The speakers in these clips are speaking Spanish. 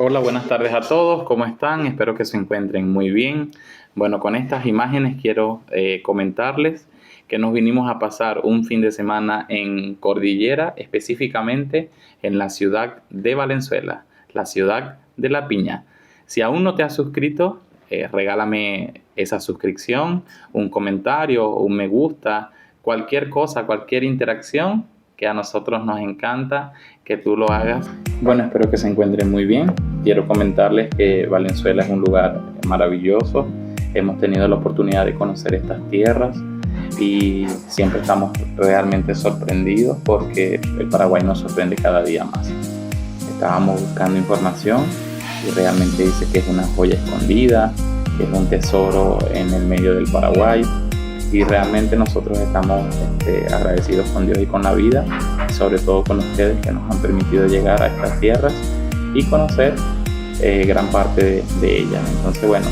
Hola, buenas tardes a todos, ¿cómo están? Espero que se encuentren muy bien. Bueno, con estas imágenes quiero comentarles que nos vinimos a pasar un fin de semana en Cordillera, específicamente en la ciudad de Valenzuela, la ciudad de La Piña. Si aún no te has suscrito, regálame esa suscripción, un comentario, un me gusta, cualquier cosa, cualquier interacción que a nosotros nos encanta que tú lo hagas. Bueno, espero que se encuentren muy bien. Quiero comentarles que Valenzuela es un lugar maravilloso. Hemos tenido la oportunidad de conocer estas tierras y siempre estamos realmente sorprendidos porque el Paraguay nos sorprende cada día más. Estábamos buscando información y realmente dice que es una joya escondida, que es un tesoro en el medio del Paraguay, y realmente nosotros estamos agradecidos con Dios y con la vida, y sobre todo con ustedes que nos han permitido llegar a estas tierras y conocer gran parte de ellas. Entonces, bueno,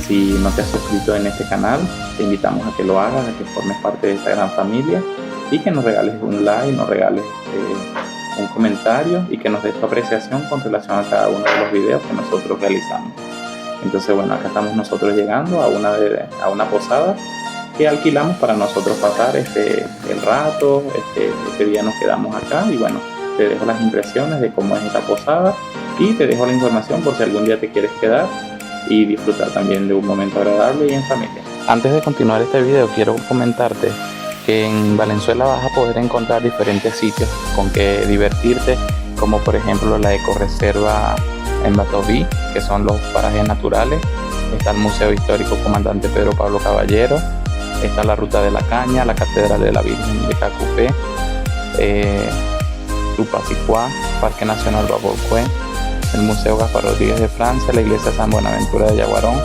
si no te has suscrito en este canal, te invitamos a que lo hagas, a que formes parte de esta gran familia y que nos regales un like, nos regales un comentario y que nos des tu apreciación con relación a cada uno de los videos que nosotros realizamos. Entonces, bueno, acá estamos nosotros llegando a una posada que alquilamos para nosotros pasar el rato. Este día nos quedamos acá y bueno, te dejo las impresiones de cómo es esta posada y te dejo la información por si algún día te quieres quedar y disfrutar también de un momento agradable y en familia. Antes de continuar este video, quiero comentarte que en Valenzuela vas a poder encontrar diferentes sitios con que divertirte, como por ejemplo la ecoreserva en Batoví, que son los parajes naturales. Está el Museo Histórico Comandante Pedro Pablo Caballero, está la Ruta de la Caña, la Catedral de la Virgen de Cacupé, Tupacicuá, Parque Nacional Babolcué, el Museo Gaspar Rodríguez de Francia, la Iglesia San Buenaventura de Yaguarón,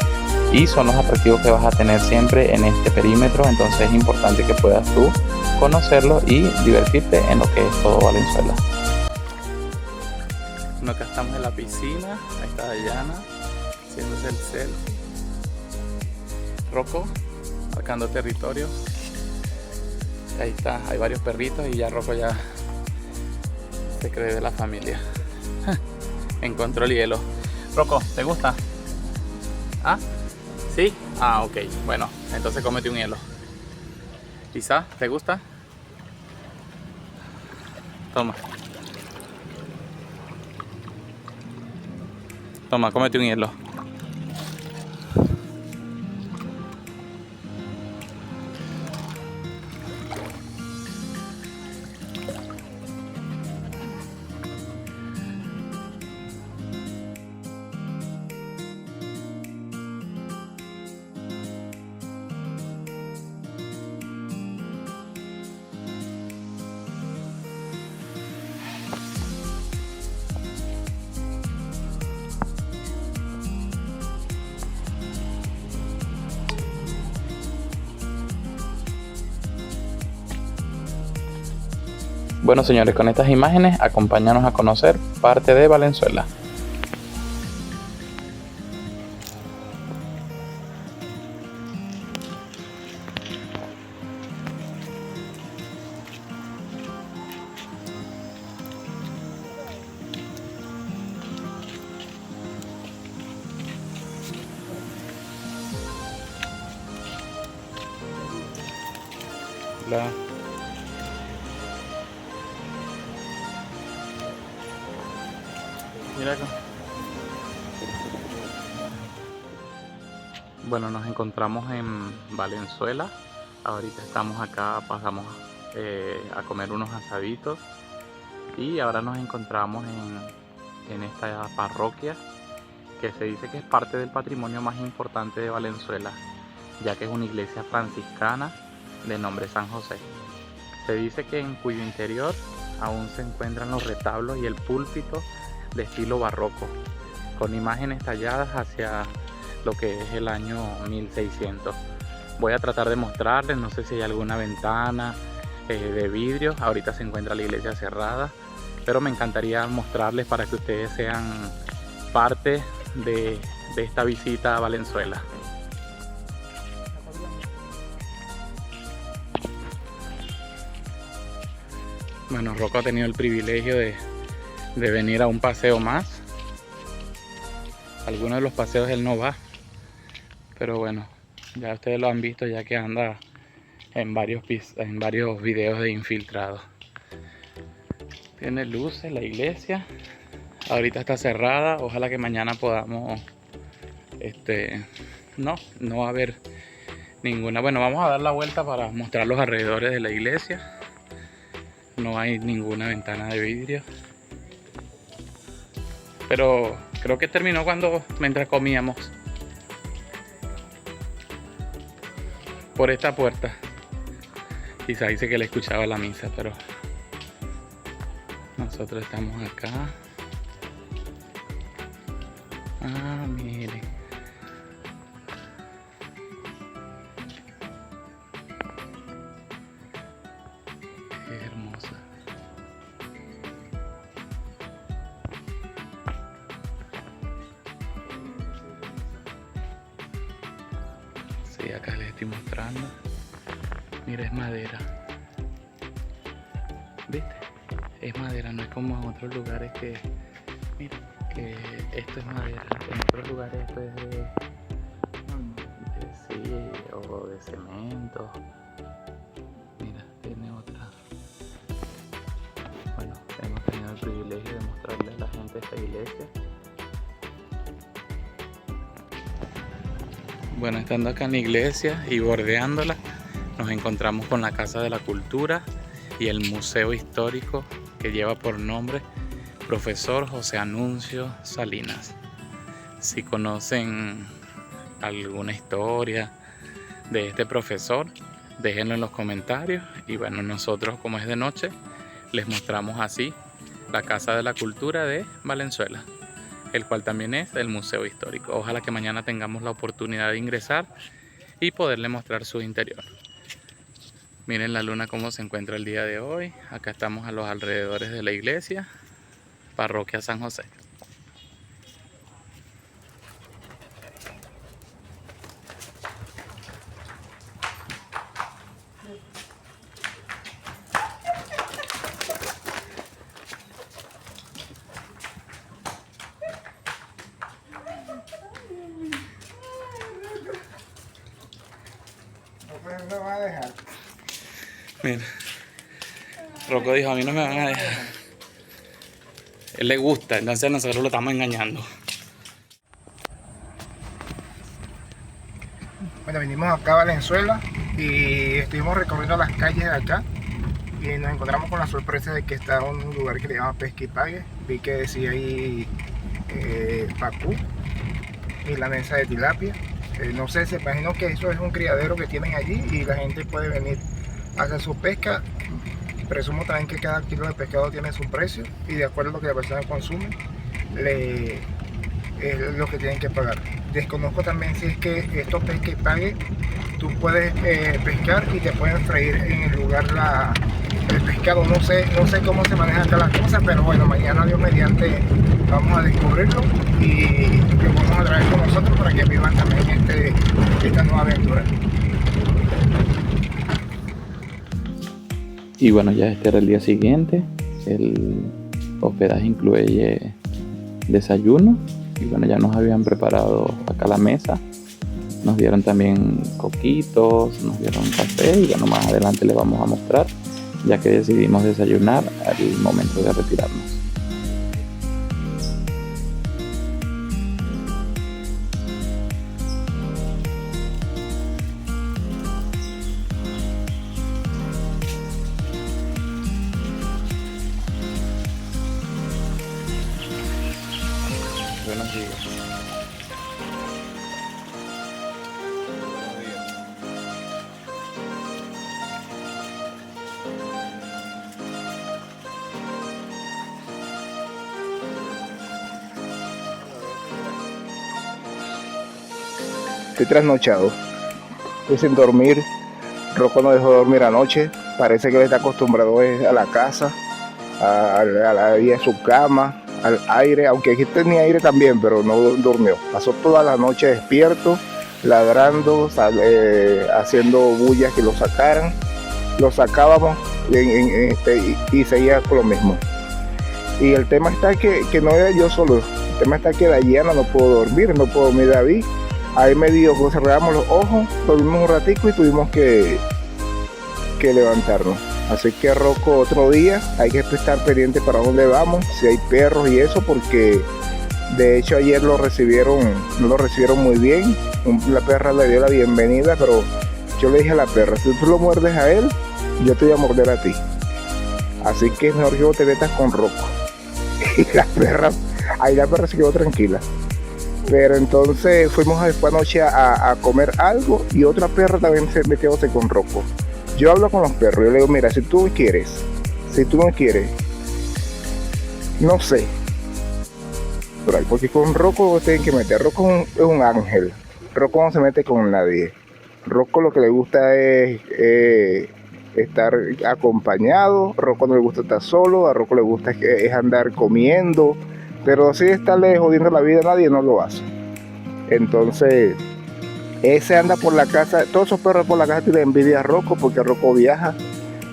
y son los atractivos que vas a tener siempre en este perímetro. Entonces es importante que puedas tú conocerlo y divertirte en lo que es todo Valenzuela. Bueno, acá estamos en la piscina, ahí está Dayana haciéndose el cel, Rocco marcando territorio, ahí está, hay varios perritos y ya Rocco ya se cree de la familia. Encontró el hielo. Rocco, ¿te gusta? ¿Ah? ¿Sí? Ah, ok, bueno, entonces cómete un hielo. Lisa, ¿te gusta? Toma. Toma, cómete un hielo. Bueno, señores, con estas imágenes acompáñanos a conocer parte de Valenzuela. Hola. Mira acá. Bueno, nos encontramos en Valenzuela. Ahorita estamos acá, pasamos a comer unos asaditos y ahora nos encontramos en esta parroquia que se dice que es parte del patrimonio más importante de Valenzuela, ya que es una iglesia franciscana de nombre San José. Se dice que en cuyo interior aún se encuentran los retablos y el púlpito de estilo barroco, con imágenes talladas hacia lo que es el año 1600. Voy a tratar de mostrarles, no sé si hay alguna ventana de vidrio. Ahorita se encuentra la iglesia cerrada, pero me encantaría mostrarles para que ustedes sean parte de esta visita a Valenzuela. Bueno, Rocco ha tenido el privilegio de venir a un paseo más algunos de los paseos él no va, pero bueno, ya ustedes lo han visto ya que anda en varios videos de infiltrado. Tiene luces la iglesia, ahorita está cerrada, ojalá que mañana podamos, no va a haber ninguna, bueno, vamos a dar la vuelta para mostrar los alrededores de la iglesia. No hay ninguna ventana de vidrio, pero creo que terminó mientras comíamos por esta puerta. Quizá dice que le escuchaba la misa, pero nosotros estamos acá. Ah, miren. Qué hermosa. Sí, acá les estoy mostrando. Mira, es madera. ¿Viste? Es madera, no es como en otros lugares que... Mira, que esto es madera. En otros lugares esto es sí, o de cemento. Mira, tiene otra. Bueno, hemos tenido el privilegio de mostrarle a la gente esta iglesia. Bueno, estando acá en la iglesia y bordeándola, nos encontramos con la Casa de la Cultura y el Museo Histórico que lleva por nombre Profesor José Anuncio Salinas. Si conocen alguna historia de este profesor, déjenlo en los comentarios. Y bueno, nosotros, como es de noche, les mostramos así la Casa de la Cultura de Valenzuela, el cual también es el Museo Histórico. Ojalá que mañana tengamos la oportunidad de ingresar y poderle mostrar su interior. Miren la luna cómo se encuentra el día de hoy. Acá estamos a los alrededores de la iglesia, Parroquia San José. No va a dejar. Mira, Rocco dijo, a mí no me van a dejar. Él le gusta, entonces nosotros lo estamos engañando. Bueno, vinimos acá a Valenzuela y estuvimos recorriendo las calles de acá y nos encontramos con la sorpresa de que está un lugar que se llama Pesca y Pague. Vi que decía ahí pacú, milanesa de tilapia. No sé, se imagino que eso es un criadero que tienen allí y la gente puede venir a hacer su pesca. Presumo también que cada kilo de pescado tiene su precio y de acuerdo a lo que la persona consume, es lo que tienen que pagar. Desconozco también si es que esto Pesca y Pague, tú puedes pescar y te pueden freír en el lugar el pescado. No sé cómo se manejan acá las cosas, pero bueno, mañana Dios mediante vamos a descubrirlo y lo vamos a traer con nosotros para que vivan también esta nueva aventura. Y bueno, ya este era el día siguiente. El hospedaje incluye desayuno. Y bueno, ya nos habían preparado acá la mesa. Nos dieron también coquitos, nos dieron café. Y bueno, más adelante les vamos a mostrar, ya que decidimos desayunar al momento de retirarnos. Buenos días. Estoy trasnochado, estoy sin dormir. Rocco no dejó de dormir anoche. Parece que él está acostumbrado a la casa, a la vida de su cama, al aire, aunque aquí tenía aire también, pero no durmió. Pasó toda la noche despierto, ladrando, haciendo bullas que lo sacaran. Lo sacábamos y seguía con lo mismo. Y el tema está que no era yo solo, tema está que Dayana no puedo dormir David. Ahí medio pues, cerramos los ojos, dormimos un ratico y tuvimos que levantarnos. Así que Rocco, otro día hay que estar pendiente para dónde vamos, si hay perros y eso, porque de hecho ayer no lo recibieron muy bien. La perra le dio la bienvenida, pero yo le dije a la perra, si tú lo muerdes a él, yo te voy a morder a ti. Así que es mejor que vos te metas con Rocco. Y la perra se quedó tranquila. Pero entonces fuimos después anoche a comer algo y otra perra también se metió con Rocco. Yo hablo con los perros, yo le digo, mira, si tú no quieres, no sé. Porque con Rocco tienen que meter. Rocco es un ángel. Rocco no se mete con nadie. Rocco lo que le gusta es estar acompañado. Rocco no le gusta estar solo. A Rocco le gusta es andar comiendo. Pero si estarle jodiendo la vida a nadie, no lo hace. Entonces, ese anda por la casa. Todos esos perros por la casa tienen envidia a Rocco porque Rocco viaja,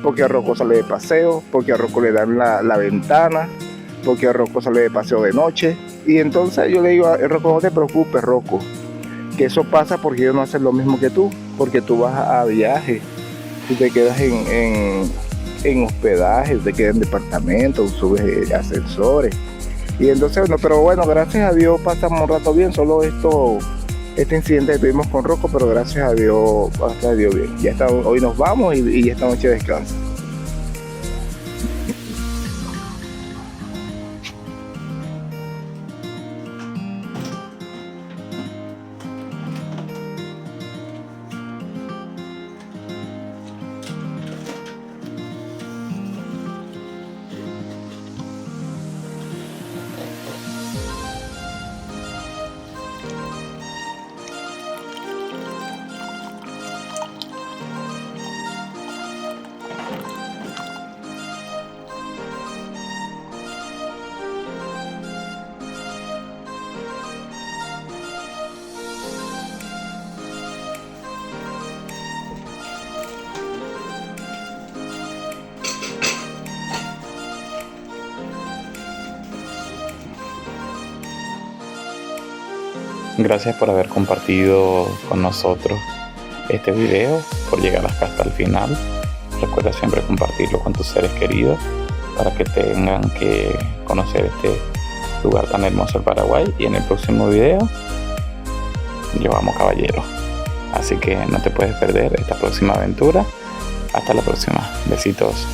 porque Rocco sale de paseo, porque Rocco le dan la ventana, porque Rocco sale de paseo de noche. Y entonces yo le digo a Rocco, no te preocupes, Rocco, que eso pasa porque ellos no hacen lo mismo que tú, porque tú vas a viajes, tú te quedas en hospedaje, te quedas en departamentos, subes ascensores. Y entonces, bueno, pero bueno, gracias a Dios pasamos un rato bien, solo este incidente que tuvimos con Rocco, pero gracias a Dios bien. Ya está, hoy nos vamos y ya esta noche descansa. Gracias por haber compartido con nosotros este video, por llegar hasta el final. Recuerda siempre compartirlo con tus seres queridos para que tengan que conocer este lugar tan hermoso, el Paraguay. Y en el próximo video llevamos caballeros. Así que no te puedes perder esta próxima aventura. Hasta la próxima. Besitos.